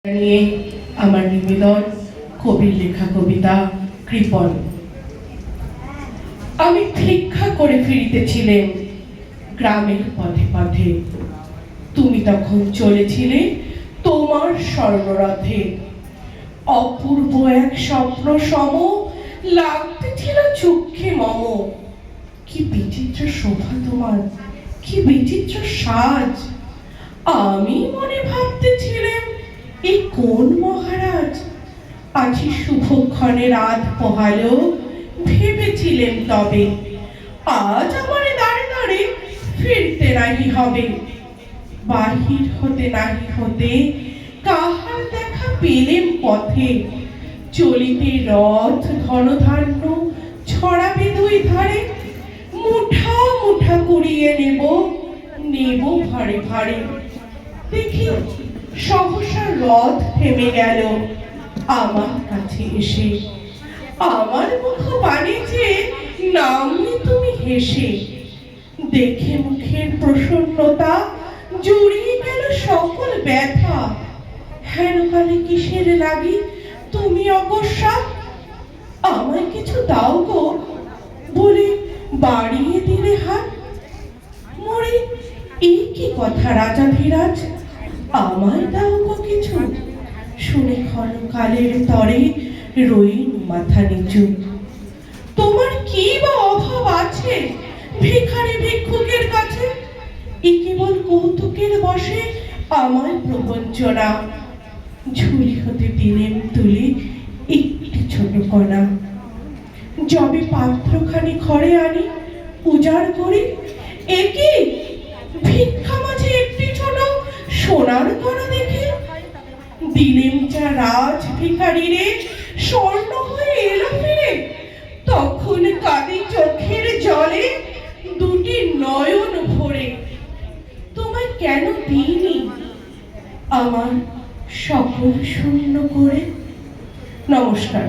নিয়ে আমার নিবেদন কবির লেখা কবিতা কৃপণ। আমি ভিক্ষা করে ফিরিতেছিলেন গ্রামের পথে পথে, তুমি তখন চলেছিলে তোমার স্বর্ণরথে। অপূর্ব এক স্বপ্ন সম লাগতেছিল চক্ষে মম। কি বিচিত্র শোভা তোমার, কি বিচিত্র সাজ। আমি মনে ভাবতেছিলাম, এই কোন মহারাজ আজি শুভক্ষণে রাত পোহালো। ভেবেছিলেন তবে আজ আমার দাঁড়ে দাঁড়ে ফিরতে নাহি হবে। বাহির হতে নাহি হতে কাহার দেখা পেলেম পথে। চলিতে রথ ধনধান্য ছড়াবে দুই ধারে। মুঠা মুঠা কুড়িয়ে নেব নেব ভারে ভারে। দেখি সহসা রথ থেমে গেল আমার কাছে এসে। আমার মুখ বাণী যে নামলে তুমি হেসে। দেখে মুখের প্রসন্নতা জুড়িয়ে গেল সকল ব্যথা। হেন কালে কিসের লাগি তুমি অকস্মাৎ আমায় কিছু দাও গো বলে বাড়িয়ে দিলে হাত। মরে এই কি কথা রাজাধিরাজ, আমায় দাও গো কিছু। শুনে ক্ষণকালের তরে রইন মাথা নিচু। তোমার কি বা অভাব আছে ভিখারি ভিক্ষুকের কাছে? এ কেবল কৌতুকের বসে আমার প্রবঞ্চনা। ঝুলি হতে দিলেন তুলে একটি ছোট কণা। যবে পাত্রখানি ঘরে আনি উজাড় করি, এ কি ভিক্ষা মাঝে একটি ছোট সোনার কণা দেখে। দিলেন যা রাজ ভিখারিরে স্বর্ণ হয়ে এলো ফিরে। তখন কাঁদি চোখের জলে দুটি নয়ন ভরে। তোমায় কেন দিইনি আমার সকল শূন্য করে। নমস্কার।